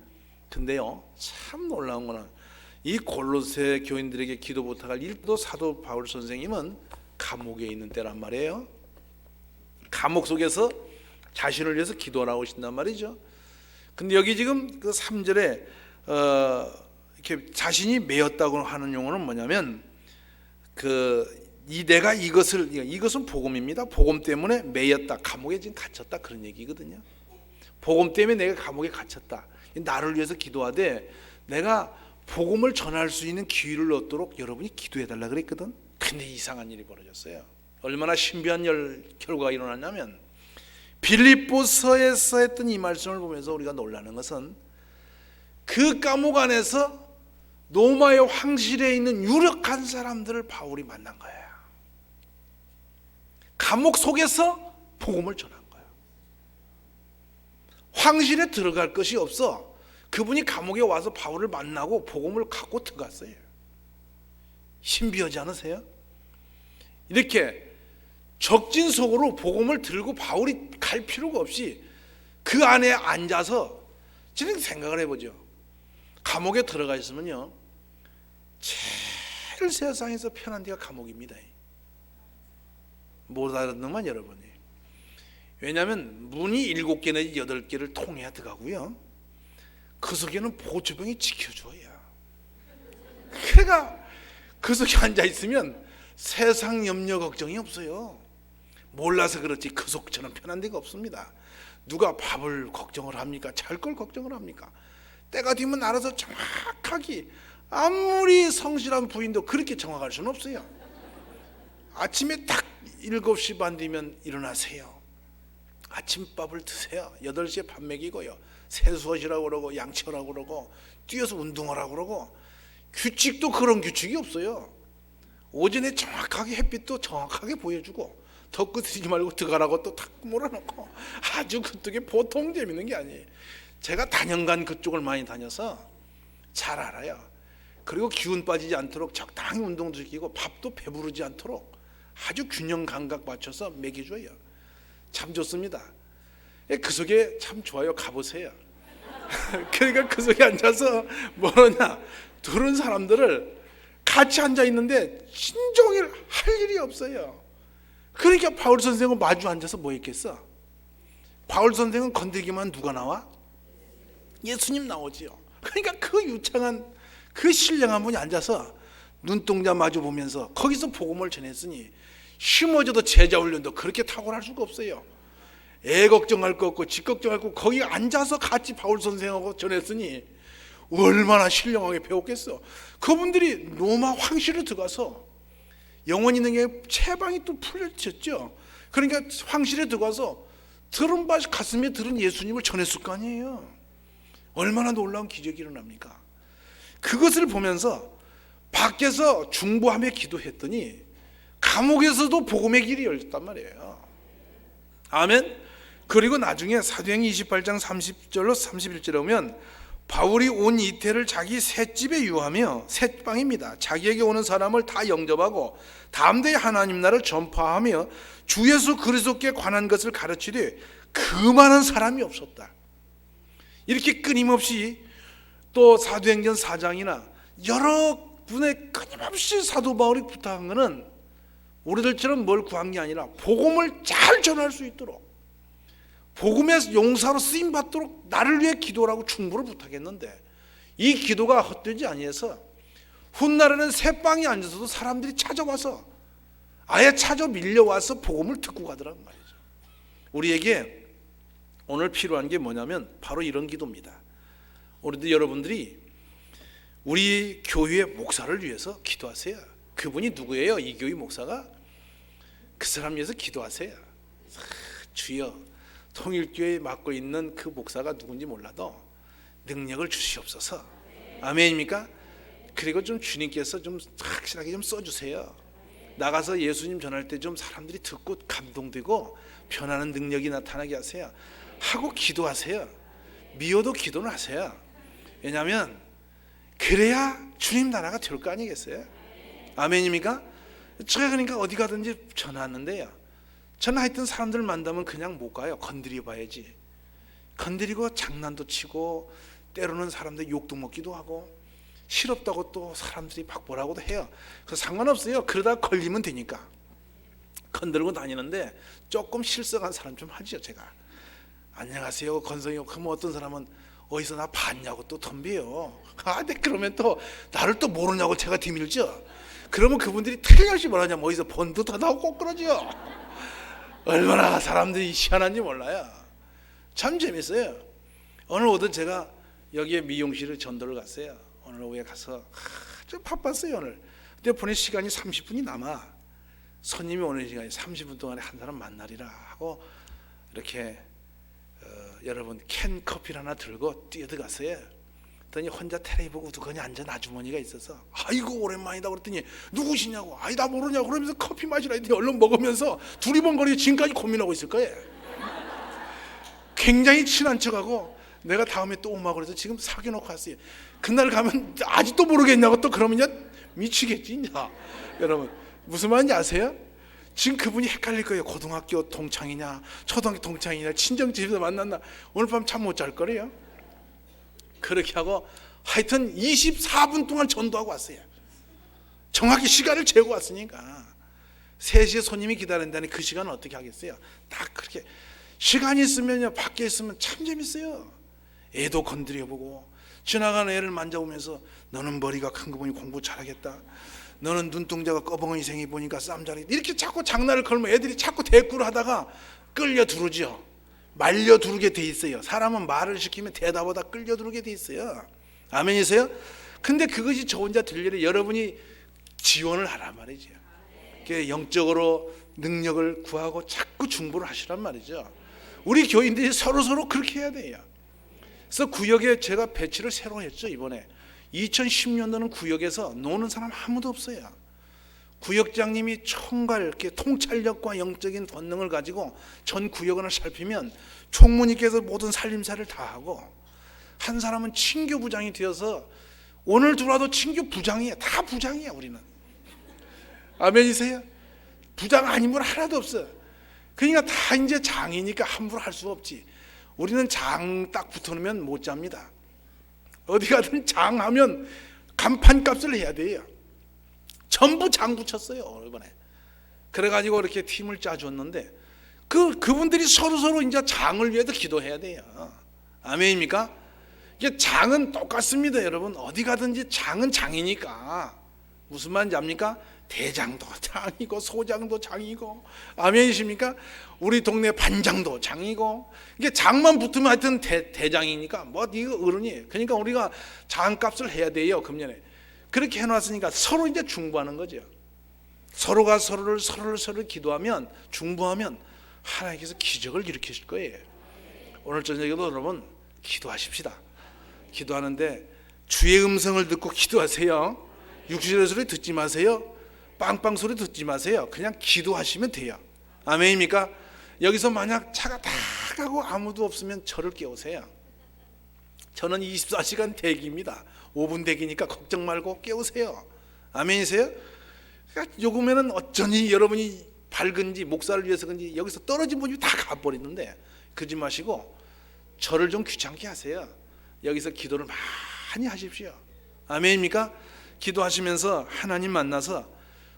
근데요, 참 놀라운 거는 이 골로새 교인들에게 기도 부탁할 일도 사도 바울 선생님은 감옥에 있는 때란 말이에요. 감옥 속에서 자신을 위해서 기도하라고 하신단 말이죠. 근데 여기 지금 그 3절에 이렇게 자신이 매였다고 하는 용어는 뭐냐면, 내가 이것은 복음입니다. 복음 때문에 매였다, 감옥에 지금 갇혔다, 그런 얘기거든요. 복음 때문에 내가 감옥에 갇혔다. 나를 위해서 기도하되 내가 복음을 전할 수 있는 기회를 얻도록 여러분이 기도해달라 그랬거든. 근데 이상한 일이 벌어졌어요. 얼마나 신비한 결과가 일어났냐면, 빌립보서에서 했던 이 말씀을 보면서 우리가 놀라는 것은, 그 감옥 안에서 로마의 황실에 있는 유력한 사람들을 바울이 만난 거예요. 감옥 속에서 복음을 전한 거예요. 황실에 들어갈 것이 없어 그분이 감옥에 와서 바울을 만나고 복음을 갖고 들어갔어요. 신비하지 않으세요? 이렇게 적진 속으로 복음을 들고 바울이 갈 필요가 없이 그 안에 앉아서 지금 생각을 해보죠. 감옥에 들어가 있으면요, 제일 세상에서 편한 데가 감옥입니다. 못 알아듣는만 여러분이. 왜냐하면 문이 7개 내지 8개를 통해야 들어가고요, 그 속에는 보조병이 지켜줘요. 그러니까 그 속에 앉아있으면 세상 염려 걱정이 없어요. 몰라서 그렇지 그 속처럼 편한 데가 없습니다. 누가 밥을 걱정을 합니까? 잘 걸 걱정을 합니까? 때가 되면 알아서 정확하게, 아무리 성실한 부인도 그렇게 정확할 수는 없어요. 아침에 딱 7시 반 되면 일어나세요. 아침밥을 드세요. 8시에 밥 먹이고요, 세수하시라고 그러고 양치하라고 그러고 뛰어서 운동하라고 그러고, 규칙도 그런 규칙이 없어요. 오전에 정확하게 햇빛도 정확하게 보여주고, 더 끄트리지 말고 들어가라고 또 탁 몰아놓고, 아주 그쪽에 보통 재밌는 게 아니에요. 제가 단연간 그쪽을 많이 다녀서 잘 알아요. 그리고 기운 빠지지 않도록 적당히 운동도 시키고 밥도 배부르지 않도록 아주 균형 감각 맞춰서 먹여줘요. 참 좋습니다. 그 속에 참 좋아요. 가보세요. 그러니까 그 속에 앉아서 뭐냐, 들은 사람들을 같이 앉아 있는데 진종일 할 일이 없어요. 그러니까 바울 선생은 마주 앉아서 뭐 했겠어? 바울 선생은 건드리기만 누가 나와? 예수님 나오지요. 그러니까 그 유창한 그 신령한 분이 앉아서 눈동자 마주 보면서 거기서 복음을 전했으니 심어져도 제자 훈련도 그렇게 탁월할 수가 없어요. 애 걱정할 거 없고 지 걱정할 거 없고 거기 앉아서 같이 바울 선생하고 전했으니 얼마나 신령하게 배웠겠어. 그분들이 로마 황실로 들어가서 영원 있는 게 채방이 또 풀려졌죠. 그러니까 황실에 들어가서 들은 바 가슴에 들은 예수님을 전했을 거 아니에요. 얼마나 놀라운 기적이 일어납니까? 그것을 보면서 밖에서 중보하며 기도했더니 감옥에서도 복음의 길이 열렸단 말이에요. 아멘. 그리고 나중에 사도행전 28장 30절로 31절에 오면 바울이 온 이태를 자기 셋집에 유하며 셋방입니다. 자기에게 오는 사람을 다 영접하고 담대히 하나님 나라를 전파하며 주 예수 그리스도께 관한 것을 가르치되 그 많은 사람이 없었다. 이렇게 끊임없이 또 사도행전 4장이나 여러 분의 끊임없이 사도 바울이 부탁한 것은 우리들처럼 뭘 구한 게 아니라 복음을 잘 전할 수 있도록 복음의 용사로 쓰임 받도록 나를 위해 기도라고 충고를 부탁했는데 이 기도가 헛되지 아니해서 훗날에는 새방에 앉아서도 사람들이 찾아와서 아예 찾아 밀려와서 복음을 듣고 가더란 말이죠. 우리에게 오늘 필요한 게 뭐냐면 바로 이런 기도입니다. 우리도 여러분들이 우리 교회의 목사를 위해서 기도하세요. 그분이 누구예요? 이 교회 목사가? 그 사람 위해서 기도하세요. 주여, 통일교회에 맡고 있는 그 목사가 누군지 몰라도 능력을 주시옵소서. 아멘입니까? 그리고 좀 주님께서 좀 확실하게 좀 써주세요. 나가서 예수님 전할 때 좀 사람들이 듣고 감동되고 변하는 능력이 나타나게 하세요. 하고 기도하세요. 미워도 기도는 하세요. 왜냐하면 그래야 주님 나라가 될 거 아니겠어요? 아멘입니까? 제가 그러니까 어디 가든지 전화 왔는데요, 저는 하여튼 사람들 만나면 그냥 못 가요. 건드려 봐야지. 건드리고 장난도 치고 때로는 사람들 욕도 먹기도 하고 싫었다고 또 사람들이 막 뭐라고도 해요. 그래서 상관없어요. 그러다 걸리면 되니까 건드리고 다니는데 조금 실성한 사람 좀 하죠. 제가 안녕하세요 건성이요. 그러면 어떤 사람은 어디서 나 봤냐고 또 덤벼요. 근데 그러면 또 나를 또 모르냐고 제가 뒤밀죠. 그러면 그분들이 틀림없이 뭐라냐면 어디서 본 듯하다고 꼭 그러죠. 얼마나 사람들이 희한한지 몰라요. 참 재밌어요. 오늘 오전 제가 여기에 미용실에 전도를 갔어요. 오늘 오후에 가서 좀 바빴어요 오늘. 근데 보낼 시간이 30분이 남아. 손님이 오는 시간이 30분 동안에 한 사람 만나리라 하고 이렇게 여러분 캔 커피를 하나 들고 뛰어들어갔어요. 그랬더니 혼자 테레비 보고 우두커니 앉은 아주머니가 있어서 아이고 오랜만이다 그랬더니 누구시냐고. 아이 나 모르냐고. 그러면서 커피 마시라 했더니 얼른 먹으면서 두리번거리고 지금까지 고민하고 있을 거예요. 굉장히 친한 척하고 내가 다음에 또 오마 그래서 지금 사귀어놓고 왔어요. 그날 가면 아직도 모르겠냐고 또 그러면 미치겠지. 여러분 무슨 말인지 아세요? 지금 그분이 헷갈릴 거예요. 고등학교 동창이냐 초등학교 동창이냐 친정집에서 만났나. 오늘 밤 잠 못 잘 거래요. 그렇게 하고 하여튼 24분 동안 전도하고 왔어요. 정확히 시간을 재고 왔으니까. 3시에 손님이 기다린다니 그 시간은 어떻게 하겠어요. 딱 그렇게 시간이 있으면요 밖에 있으면 참 재밌어요. 애도 건드려보고 지나가는 애를 만져보면서 너는 머리가 큰 거 보니 공부 잘하겠다. 너는 눈동자가 꺼벙이 생이 보니까 싸움 잘하겠다. 이렇게 자꾸 장난을 걸면 애들이 자꾸 대꾸를 하다가 끌려 들어오죠. 말려 두르게 돼 있어요. 사람은 말을 시키면 대답하다 끌려 들어오게 돼 있어요. 아멘이세요? 근데 그것이 저 혼자 들리려 여러분이 지원을 하란 말이죠. 영적으로 능력을 구하고 자꾸 중보를 하시란 말이죠. 우리 교인들이 서로 그렇게 해야 돼요. 그래서 구역에 제가 배치를 새로 했죠. 이번에 2010년도는 구역에서 노는 사람 아무도 없어요. 구역장님이 총괄 이렇게 통찰력과 영적인 권능을 가지고 전 구역을 살피면 총무님께서 모든 살림살이를 다 하고 한 사람은 친교 부장이 되어서 오늘 들어와도 친교 부장이에요. 다 부장이야 우리는. 아멘이세요? 부장 아닌 분 하나도 없어요. 그러니까 다 이제 장이니까 함부로 할 수 없지. 우리는 장 딱 붙어놓으면 못 잡니다. 어디 가든 장하면 간판값을 해야 돼요. 전부 장 붙였어요 이번에. 그래가지고 이렇게 팀을 짜줬는데 그분들이 서로 이제 장을 위해서 기도해야 돼요. 아멘입니까? 이게 장은 똑같습니다 여러분. 어디 가든지 장은 장이니까. 무슨 말인지 압니까? 대장도 장이고 소장도 장이고, 아멘이십니까? 우리 동네 반장도 장이고, 이게 장만 붙으면 하여튼 대장이니까 뭐 이거 어른이에요. 그러니까 우리가 장값을 해야 돼요. 금년에 그렇게 해놨으니까 서로 이제 중보하는 거죠. 서로가 서로를 기도하면, 중보하면 하나님께서 기적을 일으키실 거예요. 오늘 저녁에도 여러분 기도하십시다. 기도하는데 주의 음성을 듣고 기도하세요. 육신의 소리 듣지 마세요. 빵빵 소리 듣지 마세요. 그냥 기도하시면 돼요. 아멘입니까? 여기서 만약 차가 다 가고 아무도 없으면 저를 깨우세요. 저는 24시간 대기입니다. 5분 대기니까 걱정 말고 깨우세요. 아멘이세요? 그러니까 요금에는 어쩌니 여러분이 밝은지 목사를 위해서 그런지 여기서 떨어진 분이 다 가버리는데, 그러지 마시고 저를 좀 귀찮게 하세요. 여기서 기도를 많이 하십시오. 아멘입니까? 기도하시면서 하나님 만나서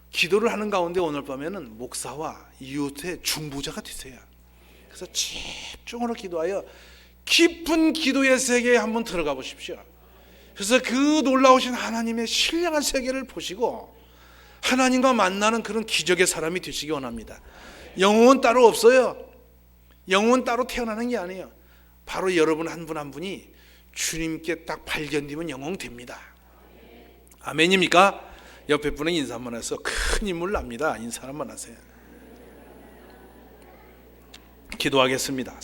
기도를 하는 가운데 오늘 밤에는 목사와 이웃의 중보자가 되세요. 그래서 집중으로 기도하여 깊은 기도의 세계에 한번 들어가 보십시오. 그래서 그 놀라우신 하나님의 신령한 세계를 보시고 하나님과 만나는 그런 기적의 사람이 되시기 원합니다. 영웅은 따로 없어요. 영웅은 따로 태어나는 게 아니에요. 바로 여러분 한 분 한 분이 주님께 딱 발견되면 영웅 됩니다. 아멘입니까? 옆에 분에게 인사 한번 해서 큰 인물 납니다. 인사 한번 하세요. 기도하겠습니다.